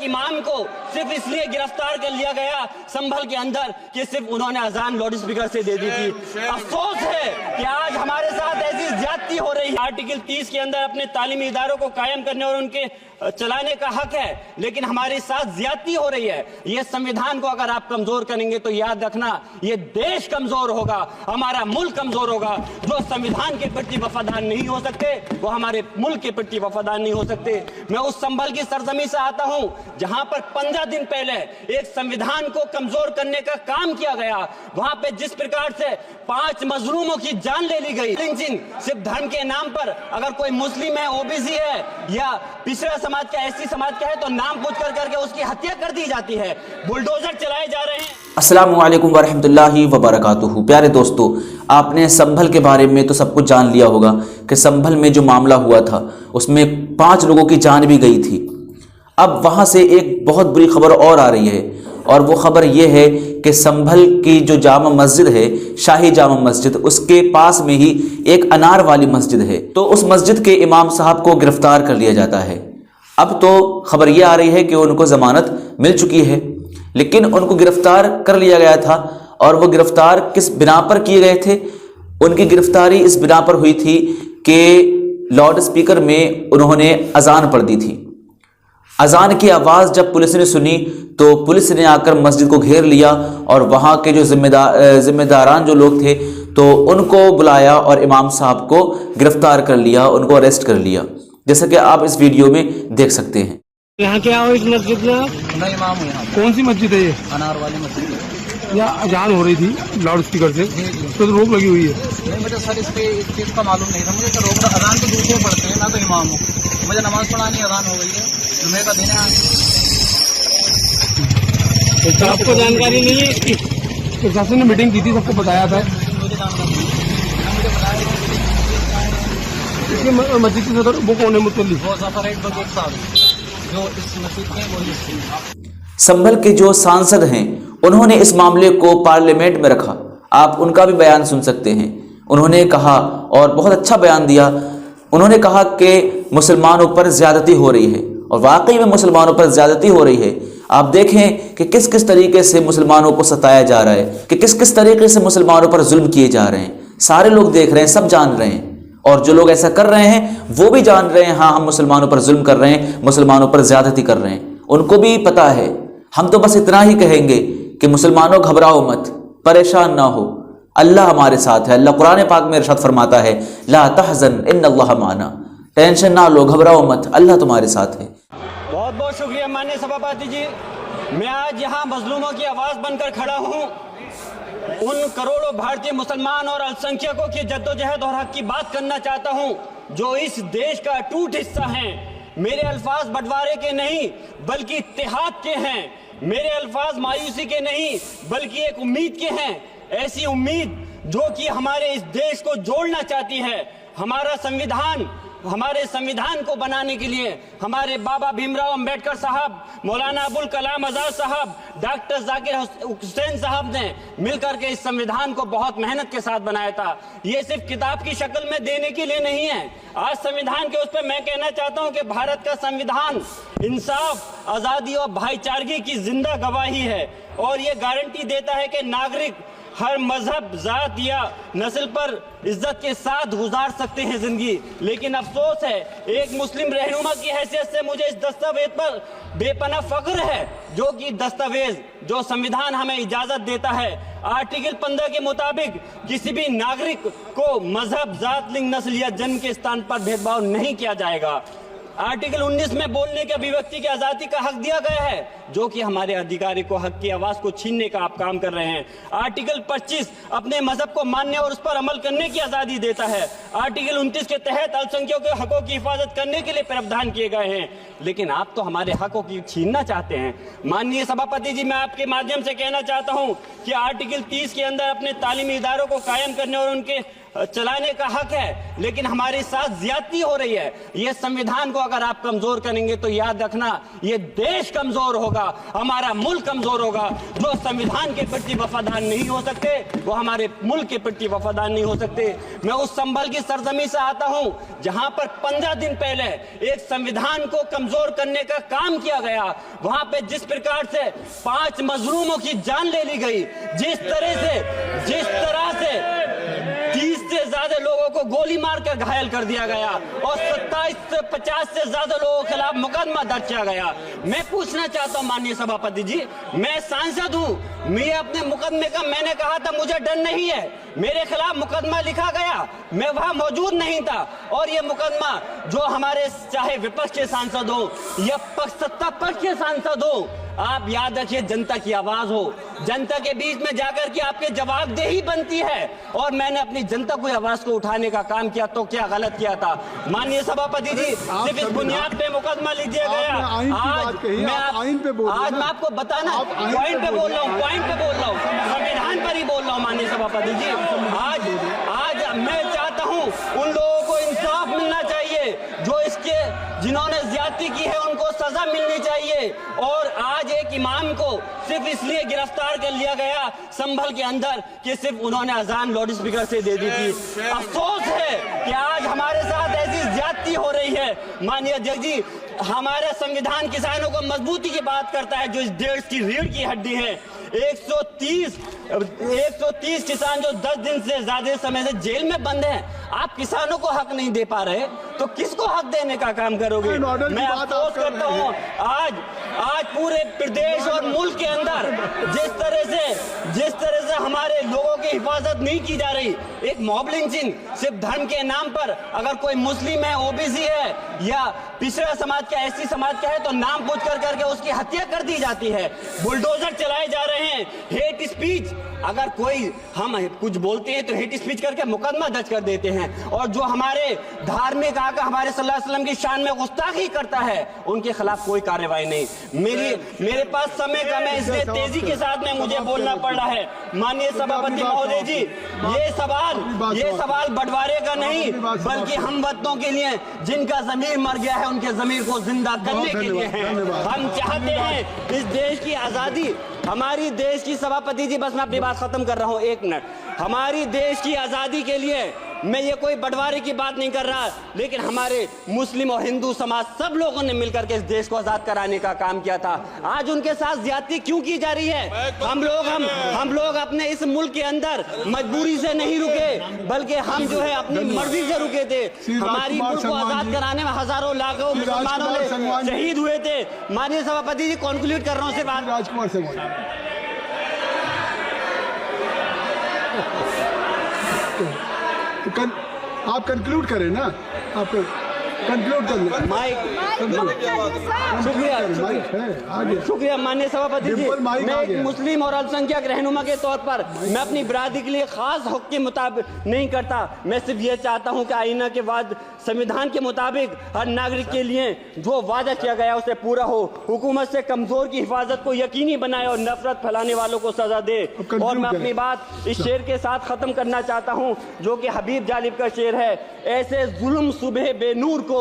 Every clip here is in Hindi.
इमाम को सिर्फ इसलिए गिरफ्तार कर लिया गया संभल के अंदर कि सिर्फ उन्होंने अजान लाउड स्पीकर से दे दी थी। अफसोस है कि आज हमारे साथ ऐसी ज्यादती हो रही है। आर्टिकल 30 के अंदर अपने तालीमी इदारों को कायम करने और उनके चलाने का हक है, लेकिन हमारे साथ ज्यादती हो रही है। ये संविधान को अगर आप कमजोर करेंगे तो याद रखना ये देश कमजोर होगा, हमारा मुल्क कमजोर होगा। जो संविधान के प्रति वफादार नहीं हो सकते वो हमारे मुल्क के प्रति वफादार नहीं हो सकते। मैं उस संभल की सरजमी से आता हूं जहां पर 15 दिन पहले एक संविधान को कमजोर करने का काम किया गया। वहां पे जिस प्रकार से 5 मजलूमों की जान ले ली गई, सिर्फ धर्म के नाम पर अगर कोई मुस्लिम है, ओबीसी है या पिछड़ा समाज का, एससी समाज का है तो नाम पूछ कर करके उसकी हत्या कर दी जाती है, बुलडोजर चलाए जा रहे हैं। अस्सलामु अलैकुम वरहमतुल्लाहि वबरकातुहू। प्यारे दोस्तों, आपने संभल के बारे में तो सब कुछ जान लिया होगा कि संभल में जो मामला हुआ था उसमें 5 लोगों की जान भी गई थी। अब वहाँ से एक बहुत बुरी खबर और आ रही है, और वो खबर ये है कि संभल की जो जामा मस्जिद है, शाही जामा मस्जिद, उसके पास में ही एक अनार वाली मस्जिद है। तो उस मस्जिद के इमाम साहब को गिरफ्तार कर लिया जाता है। अब तो खबर ये आ रही है कि उनको ज़मानत मिल चुकी है, लेकिन उनको गिरफ्तार कर लिया गया था। और वो गिरफ्तार किस बिना पर किए गए थे? उनकी गिरफ्तारी इस बिना पर हुई थी कि लाउड स्पीकर में उन्होंने अजान पढ़ दी थी। अजान की आवाज़ जब पुलिस ने सुनी तो पुलिस ने आकर मस्जिद को घेर लिया और वहाँ के जो जिम्मेदारान जो लोग थे तो उनको बुलाया और इमाम साहब को गिरफ्तार कर लिया, उनको अरेस्ट कर लिया, जैसा कि आप इस वीडियो में देख सकते हैं। यहाँ क्या हो इस मस्जिद में? मैं इमाम हूँ यहाँ। कौन सी मस्जिद है ये? अनार वाली मस्जिद है। यहाँ अजान हो रही थी लाउड स्पीकर से, तो रोक लगी हुई है। नहीं, मुझे सर इस चीज़ का मालूम नहीं था। मुझे तो रोक, अजान तो दूसरे पढ़ते हैं, मैं तो इमाम हूँ, मुझे नमाज पढ़ानी, अजान हो गई है, जुम्मे का दिन है। तो आपको जानकारी नहीं है इसकी? प्रशासन ने मीटिंग की थी, सबको बताया था। मुझे जानकारी नहीं है, मुझे बताया इसके मस्जिद की सदर वो कौन है? मुतल्ली वो सफर एक बजूद साहब जो इस मस्जिद के वो संभल के जो सांसद हैं उन्होंने इस मामले को पार्लियामेंट में रखा। आप उनका भी बयान सुन सकते हैं। उन्होंने कहा, और बहुत अच्छा बयान दिया, उन्होंने कहा कि मुसलमानों पर ज़्यादती हो रही है, और वाकई में मुसलमानों पर ज़्यादती हो रही है। आप देखें कि किस किस तरीके से मुसलमानों को सताया जा रहा है, कि किस किस तरीके से मुसलमानों पर जुल्म किए जा रहे हैं। सारे लोग देख रहे हैं, सब जान रहे हैं, और जो लोग ऐसा कर रहे हैं वो भी जान रहे हैं, हाँ हम मुसलमानों पर जुल्म कर रहे हैं, मुसलमानों पर ज़्यादती कर रहे हैं, उनको भी पता है। हम तो बस इतना ही कहेंगे कि मुसलमानों घबराओ मत, परेशान ना हो, अल्लाह हमारे साथ है। अल्लाह कुरान पाक में इरशाद फरमाता है, ला तहज़न इन्नल्लाह माना, टेंशन ना लो, घबराओ मत, अल्लाह तुम्हारे साथ है। बहुत बहुत शुक्रिया माननीय सभापति जी। मैं आज यहाँ मजलूमों की आवाज़ बनकर खड़ा हूँ, उन करोड़ों भारतीय मुसलमान और अल्पसंख्यकों की जद्दोजहद और हक की बात करना चाहता हूँ जो इस देश का अटूट हिस्सा हैं। मेरे अल्फाज बंटवारे के नहीं बल्कि इत्तेहाद के हैं। मेरे अल्फाज मायूसी के नहीं बल्कि एक उम्मीद के हैं, ऐसी उम्मीद जो कि हमारे इस देश को जोड़ना चाहती है। हमारे संविधान को बनाने के लिए हमारे बाबा भीमराव अंबेडकर साहब, मौलाना अबुल कलाम आजाद साहब, डॉक्टर जाकिर हुसैन साहब ने मिलकर के इस संविधान को बहुत मेहनत के साथ बनाया था। ये सिर्फ किताब की शक्ल में देने के लिए नहीं है। आज संविधान के उस पर मैं कहना चाहता हूं कि भारत का संविधान इंसाफ, आज़ादी और भाईचारगी की जिंदा गवाही है, और ये गारंटी देता है कि नागरिक हर मजहब, जात या नस्ल पर इज्जत के साथ गुजार सकते हैं जिंदगी। लेकिन अफसोस है, एक मुस्लिम रहनुमा की हैसियत से मुझे इस दस्तावेज पर बेपनाह फख्र है, जो कि दस्तावेज जो संविधान हमें इजाजत देता है। आर्टिकल 15 के मुताबिक किसी भी नागरिक को मजहब, जात, लिंग, नस्ल या जन्म के स्थान पर भेदभाव नहीं किया जाएगा। आर्टिकल 19 में बोलने के, अभिव्यक्ति की आज़ादी का हक दिया गया है, जो कि हमारे अधिकारी को हक की आवाज़ को छीनने का आप काम कर रहे हैं। आर्टिकल 25 अपने मजहब को मानने और उस पर अमल करने की आज़ादी देता है। आर्टिकल 29 के तहत अल्पसंख्यकों के हकों की हिफाजत करने के लिए प्रावधान किए गए हैं, लेकिन आप तो हमारे हकों की छीनना चाहते हैं। माननीय सभापति जी, मैं आपके माध्यम से कहना चाहता हूँ कि आर्टिकल 30 के अंदर अपने तालीमी इदारों को कायम करने और उनके चलाने का हक है, लेकिन हमारे साथ ज्यादती हो रही है। ये संविधान को अगर आप कमजोर करेंगे तो याद रखना ये देश कमजोर होगा, हमारा मुल्क कमजोर होगा। जो संविधान के प्रति वफादार नहीं हो सकते वो हमारे मुल्क के प्रति वफादार नहीं हो सकते। मैं उस संभल की सरजमी से आता हूं जहां पर 15 दिन पहले एक संविधान को कमजोर करने का काम किया गया। वहां पे जिस प्रकार से 5 मजलूमों की जान ले ली गई, जिस तरह से 30 से ज्यादा लोगों को गोली मारकर घायल कर दिया गया और 27 से 50 से ज्यादा लोगों के खिलाफ मुकदमा दर्ज किया गया। मैं पूछना चाहता हूं माननीय सभापति जी, मैं सांसद हूं, मैं अपने मुकदमे का मैंने कहा था मुझे डर नहीं है, मेरे खिलाफ मुकदमा लिखा गया, मैं वहां मौजूद नहीं था। और ये मुकदमा जो हमारे चाहे विपक्ष के सांसद हो या सत्ता पक्ष के सांसद हो, आप याद रखिए जनता की आवाज हो, जनता के बीच में जाकर के आपके जवाबदेही बनती है। और मैंने अपनी जनता की आवाज को उठाने का काम किया तो क्या गलत किया था माननीय सभापति जी? सिर्फ इस बुनियाद पे मुकदमा लिख दिया गया। आज मैं आपको बताना पॉइंट पे बोल रहा हूँ, संविधान पर ही बोल रहा हूँ माननीय सभापति जी। आज मैं चाहता हूँ उन लोगों को इंसाफ मिलना चाहिए जो जिन्होंने ज्यादती की है, उनको सजा मिलनी चाहिए। और आज एक इमाम को सिर्फ इसलिए गिरफ्तार कर लिया गया संभल के अंदर कि सिर्फ उन्होंने अजान लाउड स्पीकर से दे दी थी। अफसोस है कि आज हमारे साथ ऐसी ज्यादती हो रही है। माननीय अध्यक्ष जी, हमारा संविधान किसानों को मजबूती की बात करता है जो इस देश की रीढ़ की हड्डी है। 130 किसान जो 10 दिन से ज्यादा समय से जेल में बंद हैं, आप किसानों को हक नहीं दे पा रहे तो किसको हक देने का काम करोगे? मैं अफसोस करता हूं आज पूरे प्रदेश और मुल्क के अंदर जिस तरह से हमारे लोगों की हिफाजत नहीं की जा रही। एक मॉब लिंचिंग सिर्फ धर्म के नाम पर, अगर कोई मुस्लिम है, ओबीसी है या पिछड़ा समाज का, एससी समाज का है तो नाम पूछ करके उसकी हत्या कर दी जाती है। बुलडोजर चलाए जा रहे हैं। हेट स्पीच, अगर कोई हम कुछ बोलते हैं तो हेट स्पीच करके मुकदमा दर्ज कर देते हैं। और जो हमारे धार्मिक आका हमारे सल्लल्लाहु अलैहि वसल्लम की शान में गुस्ताखी करता है उनके खिलाफ कोई कार्रवाई नहीं। मेरे पास समय कम है इसलिए तेजी के साथ में मुझे बोलना पड़ रहा है। माननीय सभापति महोदय जी, ये सवाल बंटवारे का नहीं बल्कि हम वतनों के लिए जिनका जमीर मर गया है उनके जमीर को जिंदा करने के लिए है। हम चाहते हैं इस देश की आजादी, हमारी देश की सभापति जी, बस मैं अपनी बात खत्म कर रहा हूं, 1 मिनट। हमारी देश की आजादी के लिए मैं ये कोई बंटवारे की बात नहीं कर रहा, लेकिन हमारे मुस्लिम और हिंदू समाज सब लोगों ने मिलकर के इस देश को आजाद कराने का काम किया था। आज उनके साथ ज्यादती क्यों की जा रही है? हम लोग अपने इस मुल्क के अंदर मजबूरी से नहीं रुके बल्कि हम जो है अपनी मर्जी से रुके थे। हमारी मुल्क को आजाद कराने में हजारों लाखों मुसलमानों ने शहीद हुए थे। माननीय सभापति जी, कॉन्क्लूड कर रहा हूँ सिर्फ राजकुमार से आप कंक्लूड करें ना, आप कंक्लूड कर लें। शुक्रिया माननीय सभापति जी। मैं एक मुस्लिम और अल्पसंख्यक रहनुमा के तौर पर मैं अपनी बिरादरी के लिए खास हक के मुताबिक नहीं करता। मैं सिर्फ ये चाहता हूँ कि आईना के बाद संविधान के मुताबिक हर नागरिक के लिए जो वादा किया गया उसे पूरा हो, हुकूमत से कमजोर की हिफाजत को यकीनी बनाए और नफरत फैलाने वालों को सजा दे। और मैं अपनी बात इस शेर के साथ खत्म करना चाहता हूँ जो कि हबीब जालिब का शेर है। ऐसे जुल्म सुबह बेनूर को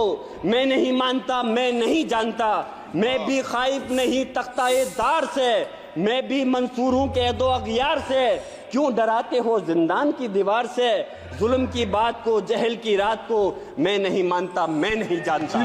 मैं नहीं मानता, मैं नहीं जानता, मैं भी खाइफ नहीं तख्ताए दार से, मैं भी मंसूर हूँ कैदो अगयार से। क्यों डराते हो जिंदान की दीवार से? जुल्म की बात को, जहल की रात को मैं नहीं मानता, मैं नहीं जानता।